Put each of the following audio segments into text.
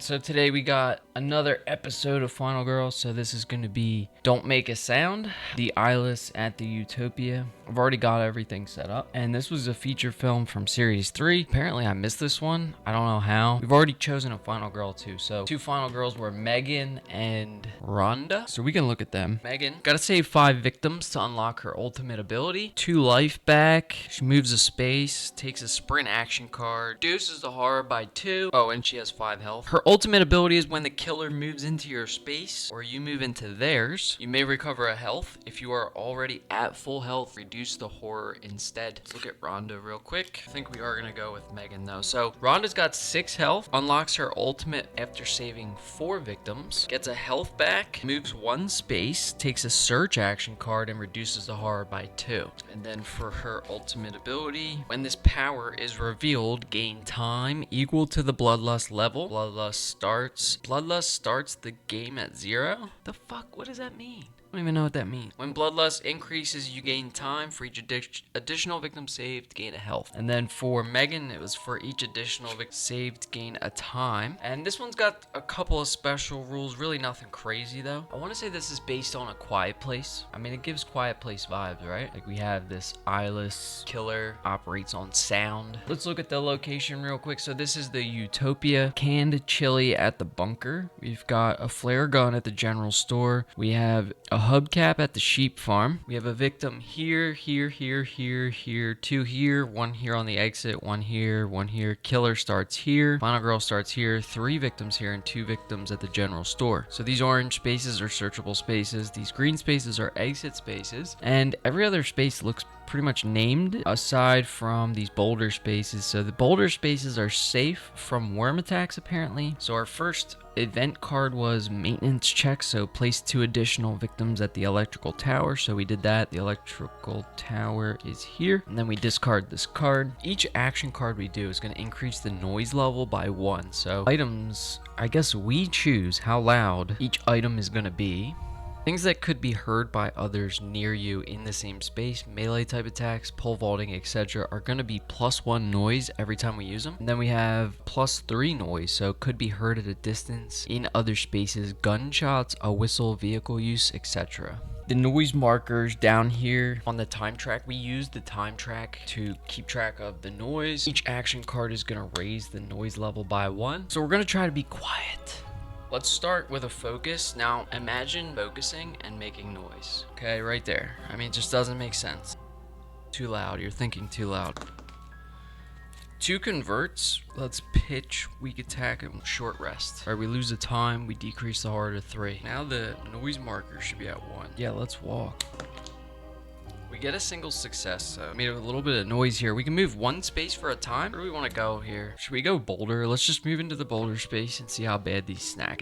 So today we got another episode of Final Girl. So this is going to be Don't Make a Sound, the Eyeless at the Utopia. I've already got everything set up. And this was a feature film from Series 3. Apparently I missed this one. I don't know how. We've already chosen a Final Girl too. So two Final Girls were Meghan and Rhonda. So we can look at them. Meghan, gotta save 5 victims to unlock her ultimate ability. 2 life back. She moves a space, takes a sprint action card, reduces the horror by 2. Oh, and she has 5 health. Her ultimate ability is when the killer moves into your space or you move into theirs. You may recover a health. If you are already at full health, reduce the horror instead. Let's look at Rhonda real quick. I think we are gonna go with Meghan though. So Rhonda's got 6 health, unlocks her ultimate after saving 4 victims, gets a health back, moves 1 space, takes a search action card and reduces the horror by 2. And then for her ultimate ability, when this power is revealed, gain time equal to the bloodlust level. Bloodlust starts the game at 0. The fuck? What does that mean? I don't even know what that means. When bloodlust increases, you gain time. For each additional victim saved, gain a health. And then for Meghan, it was for each additional victim saved, gain a time. And this one's got a couple of special rules. Really nothing crazy though. I want to say this is based on A Quiet Place. I mean, it gives Quiet Place vibes, right? Like we have this eyeless killer, operates on sound. Let's look at the location real quick. So this is the Utopia. Canned chili at the bunker. We've got a flare gun at the general store. We have a hubcap at the sheep farm. We have a victim here, 2 here, 1 here on the exit, 1 here. Killer starts here. Final girl starts here. 3 victims here and 2 victims at the general store. So these orange spaces are searchable spaces. These green spaces are exit spaces. And every other space looks pretty much named aside from these boulder spaces. So the boulder spaces are safe from worm attacks apparently. So our first event card was maintenance check, so place 2 additional victims at the electrical tower. So we did that. The electrical tower is here, and then we discard this card. Each action card we do is going to increase the noise level by 1. So items, I guess we choose how loud each item is going to be. Things that could be heard by others near you in the same space, melee type attacks, pole vaulting, etc. are going to be +1 noise every time we use them. And then we have +3 noise, so could be heard at a distance in other spaces, gunshots, a whistle, vehicle use, etc. The noise markers down here on the time track, we use the time track to keep track of the noise. Each action card is going to raise the noise level by 1. So we're going to try to be quiet. Let's start with a focus. Now imagine focusing and making noise. Okay, right there. I mean, it just doesn't make sense. Too loud, you're thinking too loud. 2 converts, let's pitch, weak attack, and short rest. All right, we lose the time, we decrease the horror to 3. Now the noise marker should be at 1. Yeah, let's walk. We get a single success, so made a little bit of noise here. We can move 1 space for a time. Where do we want to go here? Should we go boulder? Let's just move into the boulder space and see how bad these snake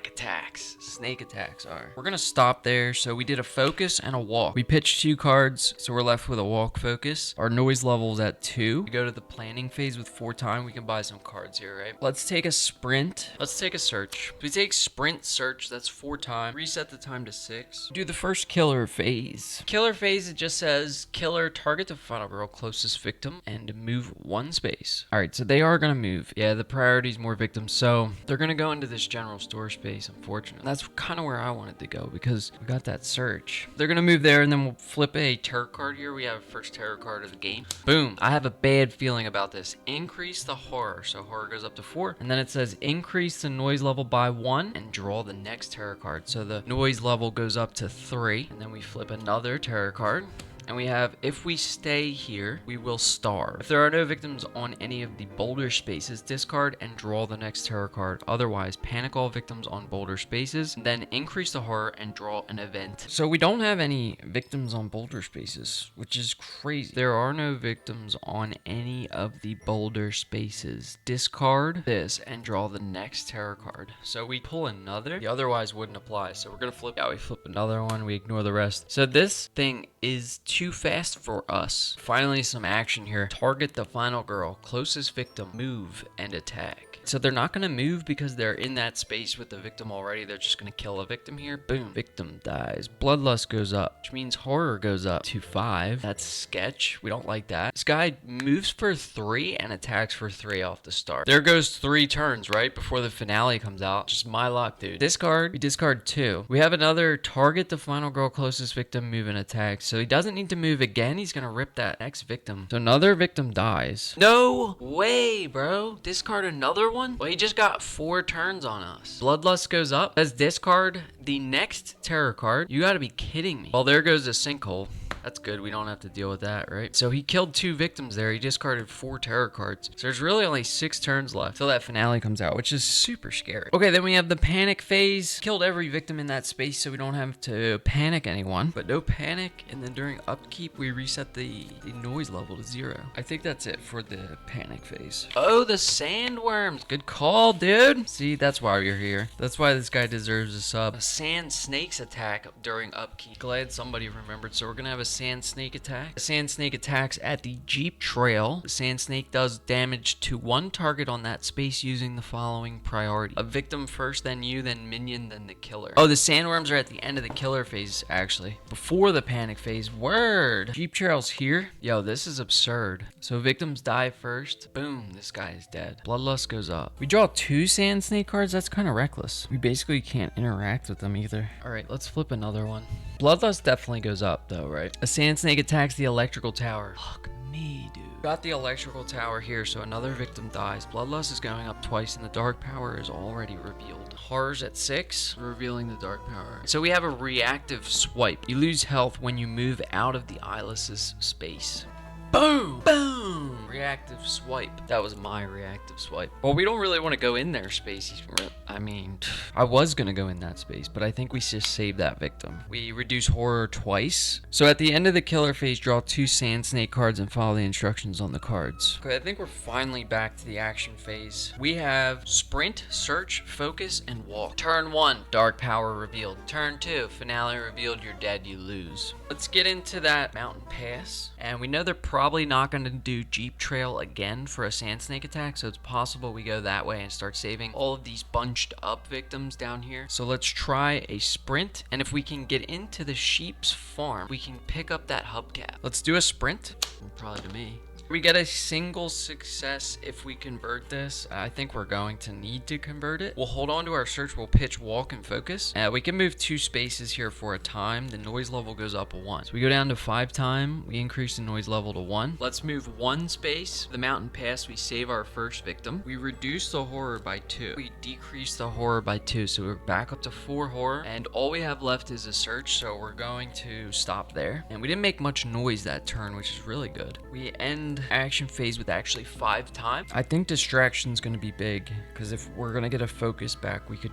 attacks are. We're gonna stop there. So we did a focus and a walk. We pitched 2 cards, so we're left with a walk focus. Our noise level is at 2. We go to the planning phase with 4 time. We can buy some cards here, right? Let's take a sprint. Let's take a search. If we take sprint search, that's 4 time. Reset the time to 6. Do the first killer phase. Killer phase, it just says killer, target the final girl closest victim and move 1 space. All right, so they are gonna move. Yeah, the priority is more victims, so they're gonna go into this general store space. Unfortunately, that's kind of where I wanted to go because we got that search. They're gonna move there, and then we'll flip a tarot card here. We have first tarot card of the game. Boom. I have a bad feeling about this. Increase the horror, so horror goes up to 4, and then it says increase the noise level by 1 and draw the next tarot card. So the noise level goes up to 3, and then we flip another tarot card. And we have, if we stay here, we will starve. If there are no victims on any of the boulder spaces, discard and draw the next tarot card. Otherwise, panic all victims on boulder spaces, then increase the horror and draw an event. So we don't have any victims on boulder spaces, which is crazy. There are no victims on any of the boulder spaces. Discard this and draw the next tarot card. So we pull another. The otherwise wouldn't apply. So we're gonna flip. Yeah, we flip another one. We ignore the rest. So this thing is too fast for us. Finally, some action here. Target the final girl. Closest victim. Move and attack. So they're not going to move because they're in that space with the victim already. They're just going to kill a victim here. Boom. Victim dies. Bloodlust goes up, which means horror goes up to 5. That's sketch. We don't like that. This guy moves for 3 and attacks for 3 off the start. There goes 3 turns, right? Before the finale comes out. Just my luck, dude. Discard. We discard 2. We have another target the final girl, closest victim, move and attack. So he doesn't need to move again. He's going to rip that next victim. So another victim dies. No way, bro. Discard another one? Well, he just got 4 turns on us. Bloodlust goes up. Let's discard the next terror card. You gotta be kidding me. Well, there goes a sinkhole. That's good. We don't have to deal with that, right? So he killed 2 victims there. He discarded 4 terror cards. So there's really only 6 turns left till that finale comes out, which is super scary. Okay, then we have the panic phase. Killed every victim in that space so we don't have to panic anyone. But no panic. And then during upkeep, we reset the noise level to 0. I think that's it for the panic phase. Oh, the sandworms. Good call, dude. See, that's why you're here. That's why this guy deserves a sub. A sand snakes attack during upkeep. Glad somebody remembered. So we're going to have a sand snake attack. The sand snake attacks at the Jeep Trail. The sand snake does damage to 1 target on that space using the following priority. A victim first, then you, then minion, then the killer. Oh, the sandworms are at the end of the killer phase, actually. Before the panic phase. Word. Jeep Trail's here. Yo, this is absurd. So victims die first. Boom, this guy is dead. Bloodlust goes up. We draw 2 sand snake cards. That's kind of reckless. We basically can't interact with them either. All right, let's flip another one. Bloodlust definitely goes up though, right? A sand snake attacks the electrical tower. Fuck me, dude. Got the electrical tower here, so another victim dies. Bloodlust is going up twice, and the dark power is already revealed. Horror's at 6, revealing the dark power. So we have a reactive swipe. You lose health when you move out of the Eyeless's space. Boom! Boom! Reactive swipe. That was my reactive swipe. Well, we don't really want to go in their space. I mean, I was going to go in that space, but I think we just saved that victim. We reduce horror twice. So at the end of the killer phase, draw 2 sand snake cards and follow the instructions on the cards. Okay, I think we're finally back to the action phase. We have sprint, search, focus, and walk. Turn 1, dark power revealed. Turn 2, finale revealed, you're dead, you lose. Let's get into that mountain pass. And we know they're probably not going to do Jeep Trail again for a sand snake attack, so it's possible we go that way and start saving all of these bunched up victims down here. So let's try a sprint, and if we can get into the sheep's farm, we can pick up that hubcap. Let's do a sprint. Probably to me. We get a single success if we convert this. I think we're going to need to convert it. We'll hold on to our search. We'll pitch, walk, and focus. We can move 2 spaces here for a time. The noise level goes up 1. So we go down to 5 time. We increase the noise level to 1. Let's move 1 space. The mountain pass, we save our first victim. We reduce the horror by 2. We decrease the horror by 2. So we're back up to 4 horror. And all we have left is a search. So we're going to stop there. And we didn't make much noise that turn, which is really good. We end action phase with actually 5 time. I think distraction's going to be big, because if we're going to get a focus back, we could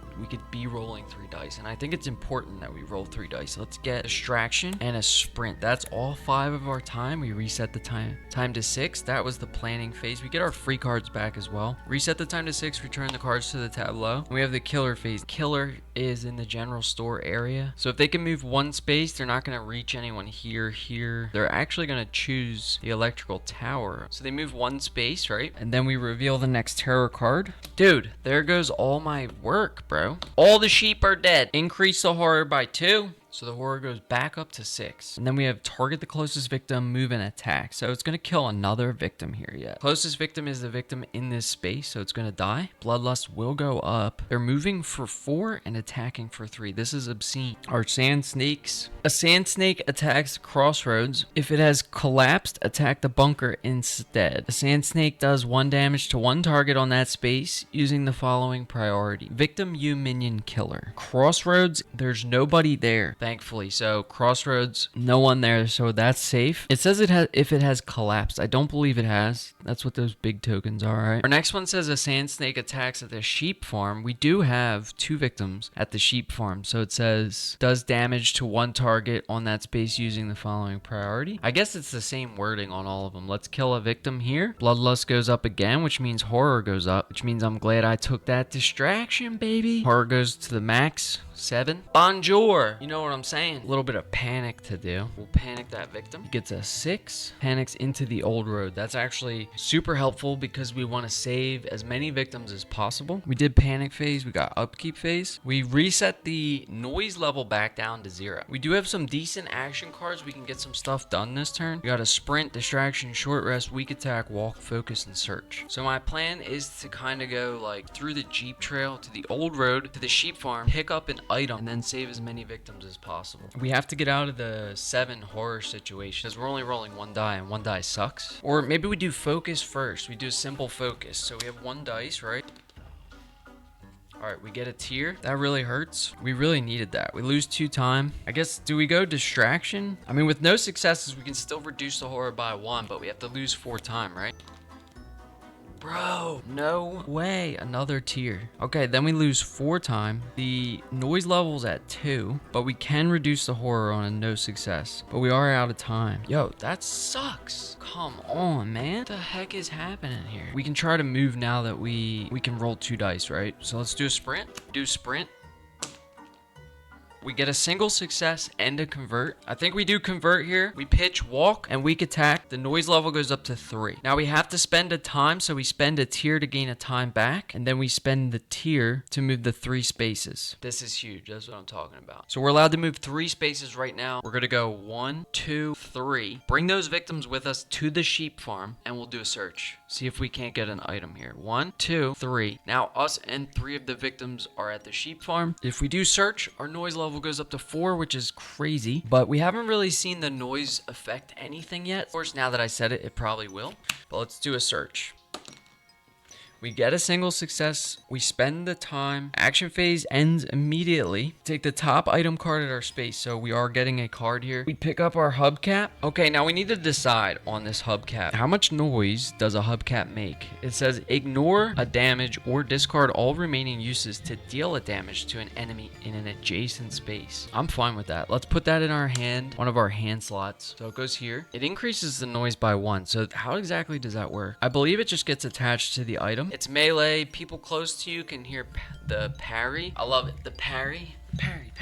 be rolling 3 dice, and I think it's important that we roll 3 dice. So let's get distraction and a sprint. That's all 5 of our time. We reset the time to 6. That was the planning phase. We get our free cards back as well. Reset the time to 6, return the cards to the tableau. And we have the killer phase. Killer is in the general store area, so if they can move 1 space, they're not going to reach anyone here. They're actually going to choose the electrical tower. So they move 1 space, right? And then we reveal the next terror card. Dude, there goes all my work, bro. All the sheep are dead. Increase the horror by 2. So the horror goes back up to 6. And then we have target the closest victim, move and attack. So it's going to kill another victim here yet. Closest victim is the victim in this space, so it's going to die. Bloodlust will go up. They're moving for 4 and attacking for 3. This is obscene. Our sand snakes. A sand snake attacks crossroads. If it has collapsed, attack the bunker instead. A sand snake does 1 damage to 1 target on that space using the following priority. Victim, you, minion, killer. Crossroads, there's nobody there, thankfully. So crossroads, no one there, so that's safe. It says it has if it has collapsed. I don't believe it has. That's what those big tokens are, right? Our next one says a sand snake attacks at the sheep farm. We do have 2 victims at the sheep farm, so it says does damage to 1 target on that space using the following priority. I guess it's the same wording on all of them. Let's kill a victim here. Bloodlust goes up again, which means horror goes up, which means I'm glad I took that distraction, baby. Horror goes to the max, 7. Bonjour. You know what I'm saying? A little bit of panic to do. We'll panic that victim. He gets a 6. Panics into the old road. That's actually super helpful because we want to save as many victims as possible. We did panic phase. We got upkeep phase. We reset the noise level back down to 0. We do have some decent action cards. We can get some stuff done this turn. We got a sprint, distraction, short rest, weak attack, walk, focus, and search. So my plan is to kind of go like through the Jeep trail to the old road to the sheep farm, pick up an item, and then save as many victims as possible. We have to get out of the 7 horror situation because we're only rolling 1 die and 1 die sucks. Or maybe we do focus first. We do simple focus. So we have 1 dice, right? Alright, we get a tier. That really hurts. We really needed that. We lose 2 time. I guess, do we go distraction? I mean, with no successes, we can still reduce the horror by 1, but we have to lose 4 time, right? Bro, no way. Another tier. Okay, then we lose 4 time. The noise level's at 2, but we can reduce the horror on a no success. But we are out of time. Yo, that sucks. Come on, man. What the heck is happening here? We can try to move now that we can roll 2 dice, right? So let's do a sprint. Do sprint. We get a single success and a convert. I think we do convert here. We pitch, walk, and weak attack. The noise level goes up to 3. Now we have to spend a time, so we spend a tier to gain a time back, and then we spend the tier to move the 3 spaces. This is huge. That's what I'm talking about. So we're allowed to move 3 spaces right now. We're gonna go 1, 2, 3. Bring those victims with us to the sheep farm, and we'll do a search. See if we can't get an item here. 1, 2, 3. Now us and 3 of the victims are at the sheep farm. If we do search, our noise level goes up to 4, which is crazy, but we haven't really seen the noise affect anything yet. Of course, now that I said it, it probably will, but let's do a search. We get a single success. We spend the time. Action phase ends immediately. Take the top item card at our space. So we are getting a card here. We pick up our hubcap. Okay, now we need to decide on this hubcap. How much noise does a hubcap make? It says ignore a damage or discard all remaining uses to deal a damage to an enemy in an adjacent space. I'm fine with that. Let's put that in our hand, one of our hand slots. So it goes here. It increases the noise by 1. So how exactly does that work? I believe it just gets attached to the item. It's melee. People close to you can hear the parry. I love it. The parry. Parry.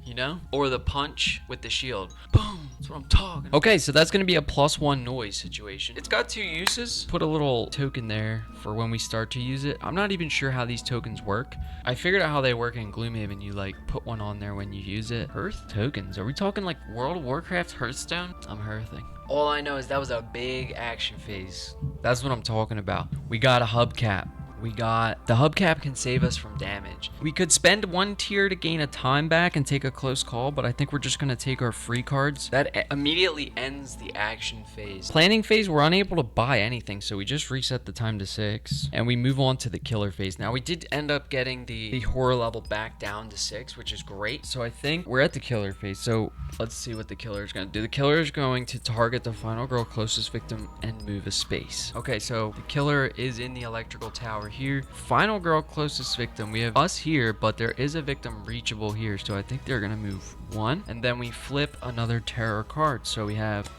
You know? Or the punch with the shield. Boom. That's what I'm talking about. Okay, so that's going to be a +1 noise situation. It's got 2 uses. Put a little token there for when we start to use it. I'm not even sure how these tokens work. I figured out how they work in Gloomhaven. You like put one on there when you use it. Hearth tokens. Are we talking like World of Warcraft Hearthstone? I'm hearthing. All I know is that was a big action phase. That's what I'm talking about. We got a hubcap. The hubcap can save us from damage. We could spend 1 tier to gain a time back and take a close call, but I think we're just gonna take our free cards. That immediately ends the action phase. Planning phase, we're unable to buy anything, so we just reset the time to 6, and we move on to the killer phase. Now we did end up getting the horror level back down to 6, which is great. So I think we're at the killer phase. So let's see what the killer is gonna do. The killer is going to target the final girl closest victim and move a space. Okay, so the killer is in the electrical tower here. Final girl closest victim. We have us here, but there is a victim reachable here, so I think they're gonna move 1, and then we flip another terror card. So we have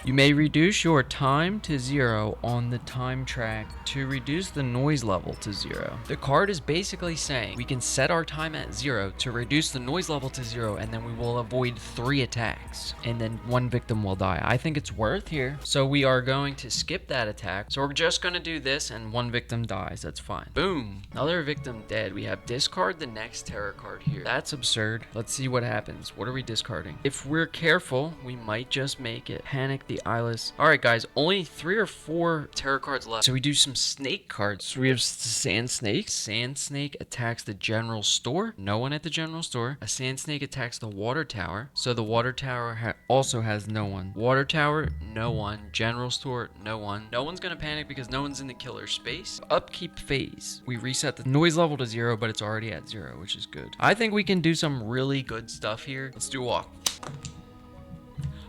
you may reduce your time to 0 on the time track to reduce the noise level to 0. The card is basically saying we can set our time at 0 to reduce the noise level to 0, and then we will avoid 3 attacks, and then 1 victim will die. I think it's worth here. So we are going to skip that attack. So we're just going to do this, and 1 victim dies. That's fine. Boom. Another victim dead. We have discard the next terror card here. That's absurd. Let's see what happens. What are we discarding? If we're careful, we might just make it. Panic the Eyeless. All right, guys, only 3 or 4 terror cards left. So we do some snake cards. So we have Sand Snake. Sand Snake attacks the general store. No one at the general store. A Sand Snake attacks the water tower. So the water tower also has no one. Water tower, no one. General store, no one. No one's gonna panic because no one's in the killer space. Upkeep phase. We reset the noise level to 0, but it's already at 0, which is good. I think we can do some really good stuff here. Let's do a walk.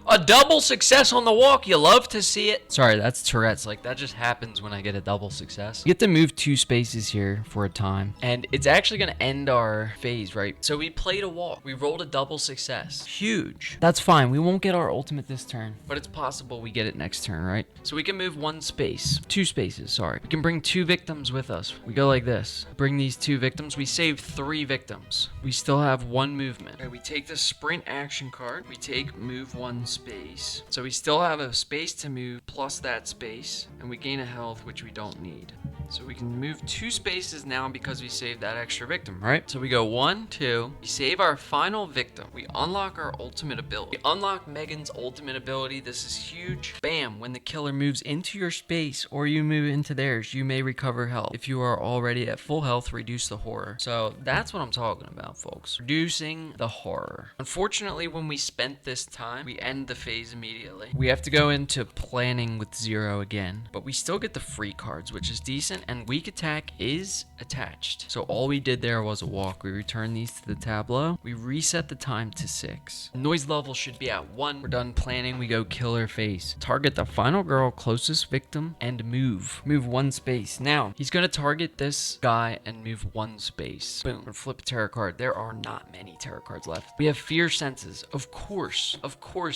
A double success on the walk. You love to see it. Sorry, that's Tourette's. Like, that just happens when I get a double success. You get to move 2 spaces here for a time. And it's actually going to end our phase, right? So we played a walk. We rolled a double success. Huge. That's fine. We won't get our ultimate this turn. But it's possible we get it next turn, right? So we can move 1 space. 2 spaces, sorry. We can bring 2 victims with us. We go like this. Bring these 2 victims. We save 3 victims. We still have 1 movement. Okay, we take the sprint action card. We take move 1 space. So we still have a space to move plus that space, and we gain a health, which we don't need. So we can move 2 spaces now because we saved that extra victim, right? So we go 1, 2. We save our final victim. We unlock our ultimate ability. We unlock Meghan's ultimate ability. This is huge. Bam! When the killer moves into your space or you move into theirs, you may recover health. If you are already at full health, reduce the horror. So that's what I'm talking about, folks. Reducing the horror. Unfortunately, when we spent this time, we end the phase immediately. We have to go into planning with 0 again, but we still get the free cards, which is decent, and weak attack is attached. So all we did there was a walk. We return these to the tableau. We reset the time to 6. Noise level should be at 1. We're done planning. We go killer phase. Target the final girl, closest victim, and move. Move 1 space. Now, he's going to target this guy and move 1 space. Boom. Or flip a tarot card. There are not many tarot cards left. We have fear senses. Of course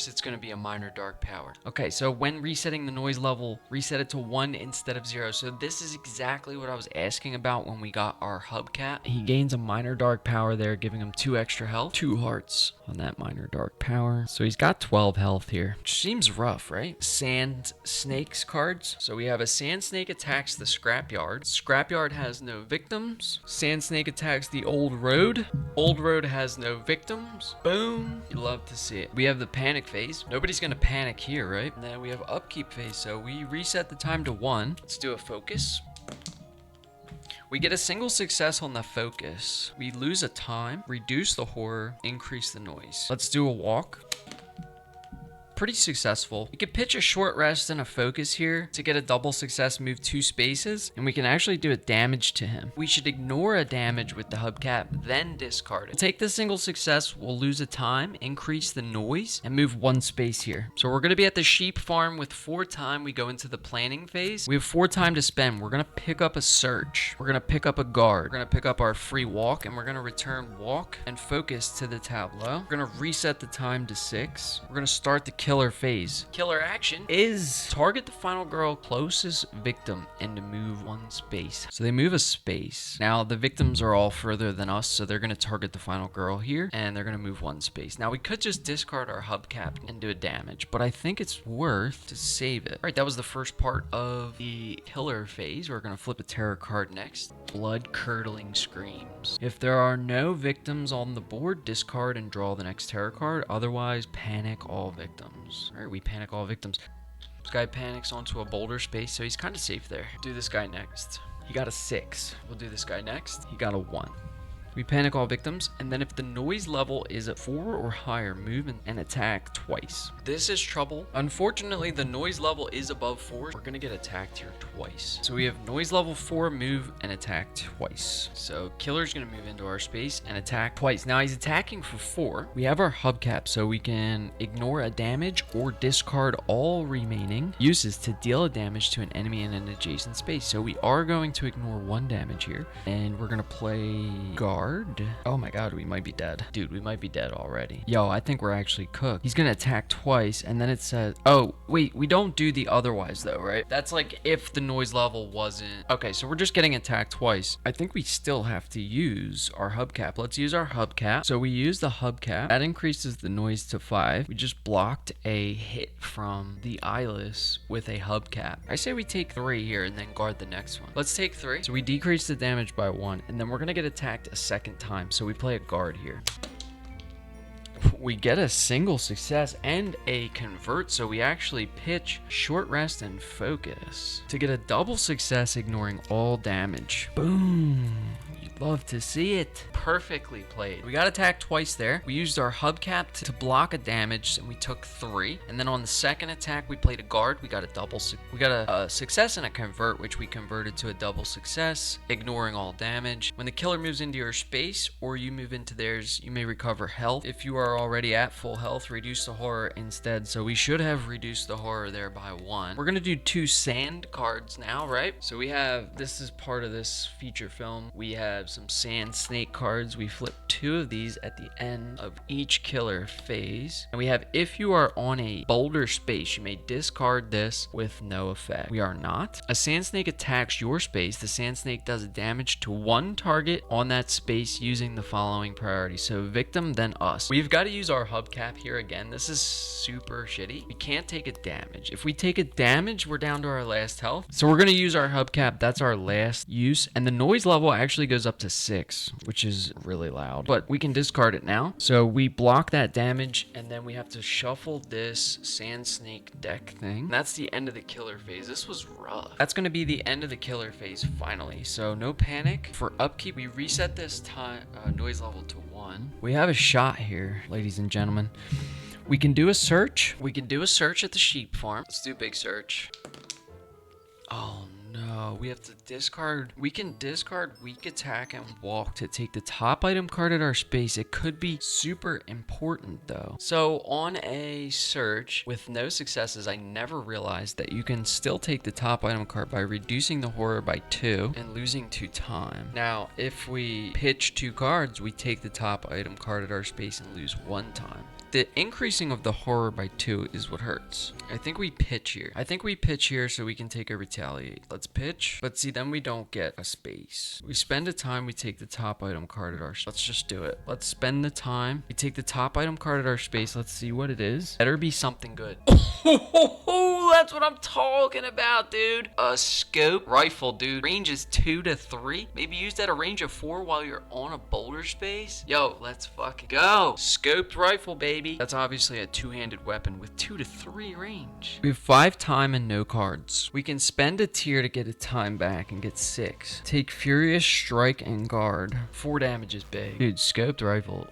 it's going to be a minor dark power. Okay, so when resetting the noise level, reset it to 1 instead of 0. So this is exactly what I was asking about when we got our hubcap. He gains a minor dark power there, giving him 2 extra health. 2 hearts on that minor dark power. So he's got 12 health here, which seems rough, right? Sand snakes cards. So we have a sand snake attacks the scrapyard. Scrapyard has no victims. Sand snake attacks the old road. Old road has no victims. Boom. You love to see it. We have the panic phase. Nobody's gonna panic here, right? And then we have upkeep phase. So we reset the time to 1. Let's do a focus. We get a single success on the focus. We lose a time, reduce the horror, increase the noise. Let's do a walk. Pretty successful. We could pitch a short rest and a focus here to get a double success, move 2 spaces, and we can actually do a damage to him. We should ignore a damage with the hubcap, then discard it. We'll take the single success, we'll lose a time, increase the noise, and move 1 space here. So we're going to be at the sheep farm with 4 time. We go into the planning phase. We have 4 time to spend. We're going to pick up a search. We're going to pick up a guard. We're going to pick up our free walk, and we're going to return walk and focus to the tableau. We're going to reset the time to 6. We're going to start the killer phase. Killer action is target the final girl, closest victim, and to move 1 space. So they move a space. Now the victims are all further than us, so they're going to target the final girl here, and they're going to move 1 space. Now we could just discard our hubcap and do a damage, but I think it's worth to save it. All right, that was the first part of the killer phase. We're going to flip a tarot card next. Blood curdling screams. If there are no victims on the board, discard and draw the next tarot card. Otherwise, panic all victims. All right, we panic all victims. This guy panics onto a boulder space, so he's kind of safe there. Do this guy next. He got a 6. We'll do this guy next. He got a 1. We panic all victims, and then if the noise level is at 4 or higher, move and attack twice. This is trouble. Unfortunately, the noise level is above 4. We're gonna get attacked here twice. So we have noise level 4, move and attack twice. So killer's gonna move into our space and attack twice. Now he's attacking for 4. We have our hubcap, so we can ignore a damage or discard all remaining uses to deal a damage to an enemy in an adjacent space. So we are going to ignore 1 damage here, and we're gonna play guard. Oh my god, we might be dead. Dude, we might be dead already. Yo, I think we're actually cooked. He's gonna attack twice, and then it says, oh, wait, we don't do the otherwise though, right? That's like if the noise level wasn't... Okay, so we're just getting attacked twice. I think we still have to use our hubcap. Let's use our hubcap. So we use the hubcap. That increases the noise to 5. We just blocked a hit from the Eyeless with a hubcap. I say we take 3 here and then guard the next one. Let's take 3. So we decrease the damage by 1, and then we're gonna get attacked a second time. So we play a guard here. We get a single success and a convert, so we actually pitch short rest and focus to get a double success, ignoring all damage. Boom. You Love to see it. Perfectly played. We got attacked twice there. We used our hubcap to block a damage, and we took 3. And then on the second attack, we played a guard. We got a success and a convert, which we converted to a double success, ignoring all damage. When the killer moves into your space or you move into theirs, you may recover health. If you are already at full health, reduce the horror instead. So we should have reduced the horror there by 1. We're gonna do 2 sand cards now, right? So we have, this is part of this feature film, we have some sand snake cards. We flip 2 of these at the end of each killer phase. And we have, if you are on a boulder space, you may discard this with no effect. We are not. A sand snake attacks your space. The sand snake does damage to 1 target on that space using the following priority. So victim, then us. We've got to use our hubcap here again. This is super shitty. We can't take a damage. If we take a damage, we're down to our last health. So we're going to use our hubcap. That's our last use. And the noise level actually goes up to 6, which is really loud. But we can discard it now. So we block that damage, and then we have to shuffle this sand snake deck thing. That's the end of the killer phase. This was rough. That's going to be the end of the killer phase finally. So no panic. For upkeep, we reset this time noise level to 1. We have a shot here, ladies and gentlemen. We can do a search. We can do a search at the sheep farm. Let's do a big search. Oh no, we have to discard. We can discard weak attack and walk to take the top item card at our space. It could be super important though. So on a search with no successes, I never realized that you can still take the top item card by reducing the horror by 2 and losing 2 time. Now, if we pitch 2 cards, we take the top item card at our space and lose 1 time. The increasing of the horror by 2 is what hurts. I think we pitch here so we can take a retaliate. Let's pitch. But see, then we don't get a space. We spend a time, we take the top item card at our space. Let's just do it. Let's spend the time. We take the top item card at our space. Let's see what it is. Better be something good. Oh, that's what I'm talking about, dude. A scope rifle, dude. Range is 2 to 3. Maybe use that at a range of 4 while you're on a boulder space. Yo, let's fucking go. Scoped rifle, baby. That's obviously a 2-handed weapon with 2 to 3 range. We have 5 time and no cards. We can spend a tier to get a time back and get 6. Take Furious Strike and Guard. 4 damage is big. Dude, scoped rifle.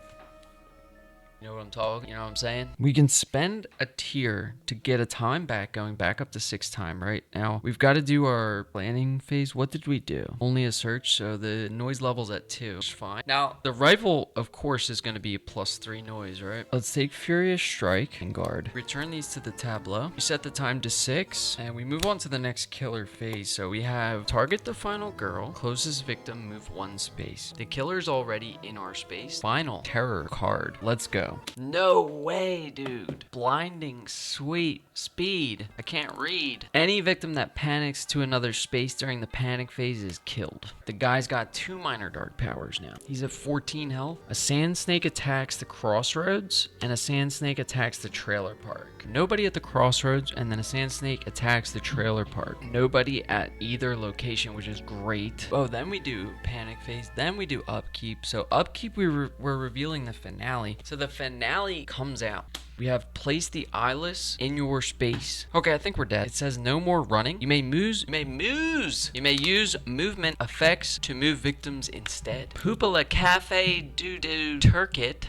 You know what I'm talking? You know what I'm saying? We can spend a tier to get a time back, going back up to 6 time right now. We've got to do our planning phase. What did we do? Only a search, so the noise level's at 2. It's fine. Now, the rifle, of course, is going to be a +3 noise, right? Let's take Furious Strike and Guard. Return these to the tableau. We set the time to 6, and we move on to the next killer phase. So we have target the final girl, closest victim, move 1 space. The killer's already in our space. Final terror card. Let's go. No way, dude. Blinding, sweet, speed. I can't read. Any victim that panics to another space during the panic phase is killed. The guy's got 2 minor dark powers now. He's at 14 health. A sand snake attacks the crossroads, and a sand snake attacks the trailer park. Nobody at the crossroads, and then a sand snake attacks the trailer park. Nobody at either location, which is great. Oh, then we do panic phase. Then we do upkeep. So upkeep, we're revealing the finale. So the finale comes out. We have placed the Eyeless in your space. Okay, I think we're dead. It says no more running. You may use movement effects to move victims instead. Poopala Cafe Doo-Doo Turkit.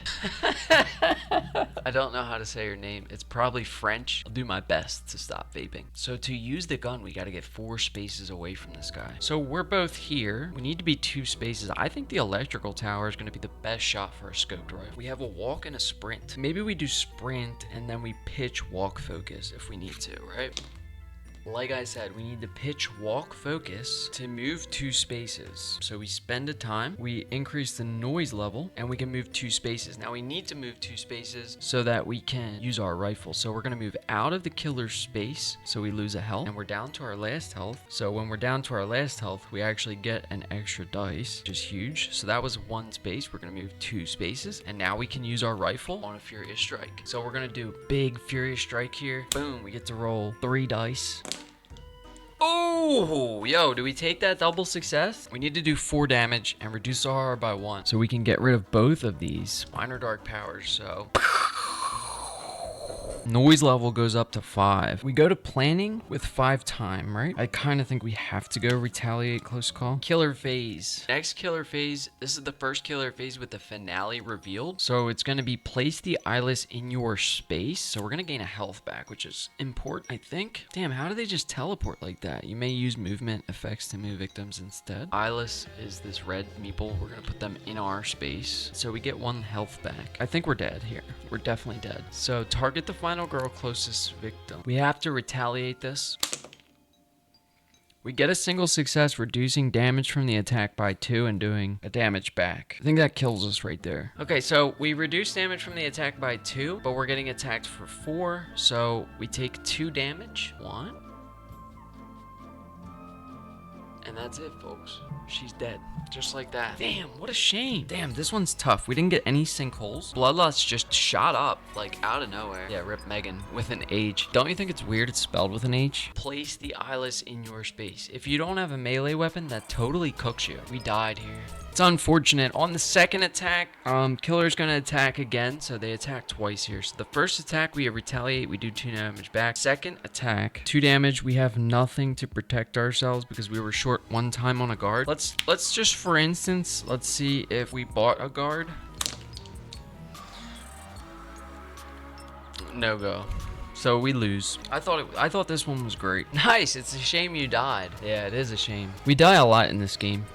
I don't know how to say your name. It's probably French. I'll do my best to stop vaping. So to use the gun, we got to get 4 spaces away from this guy. So we're both here. We need to be 2 spaces. I think the electrical tower is going to be the best shot for a scoped rifle. We have a walk and a sprint. Maybe we do sprint and then we pitch walk focus if we need to, right? Like I said, we need to pitch walk focus to move 2 spaces. So we spend a time, we increase the noise level, and we can move 2 spaces. Now we need to move 2 spaces so that we can use our rifle. So we're going to move out of the killer's space, so we lose a health, and we're down to our last health. So when we're down to our last health, we actually get an extra dice, which is huge. So that was 1 space. We're going to move 2 spaces, and now we can use our rifle on a Furious Strike. So we're going to do big Furious Strike here. Boom, we get to roll 3 dice. Oh, yo, do we take that double success? We need to do 4 damage and reduce the horror by 1 so we can get rid of both of these minor dark powers. So Noise level goes up to 5. We go to planning with 5 time, right? I kind of think we have to go retaliate close call. Killer phase. Next killer phase, this is the first killer phase with the finale revealed. So it's going to be place the eyeless in your space. So we're going to gain a health back, which is important, I think. Damn, how do they just teleport like that? You may use movement effects to move victims instead. Eyeless is this red meeple. We're going to put them in our space. So we get 1 health back. I think we're dead here. We're definitely dead. So target the final girl closest victim. We have to retaliate this. We get a single success reducing damage from the attack by 2 and doing a damage back. I think that kills us right there. Okay, so we reduce damage from the attack by 2, but we're getting attacked for 4. So we take 2 damage. 1. And that's it, folks. She's dead. Just like that. Damn, what a shame. Damn, this one's tough. We didn't get any sinkholes. Bloodlust just shot up, like, out of nowhere. Yeah, rip Meghan with an H. Don't you think it's weird it's spelled with an H? Place the eyeless in your space. If you don't have a melee weapon, that totally cooks you. We died here. It's unfortunate. On the second attack, killer's gonna attack again, so they attack twice here. So the first attack, we retaliate, we do 2 damage back. Second attack, 2 damage. We have nothing to protect ourselves because we were short 1 time on a guard. Let's just, for instance, let's see if we bought a guard. No go. So we lose. I thought this one was great. Nice. It's a shame you died. Yeah, it is a shame. We die a lot in this game.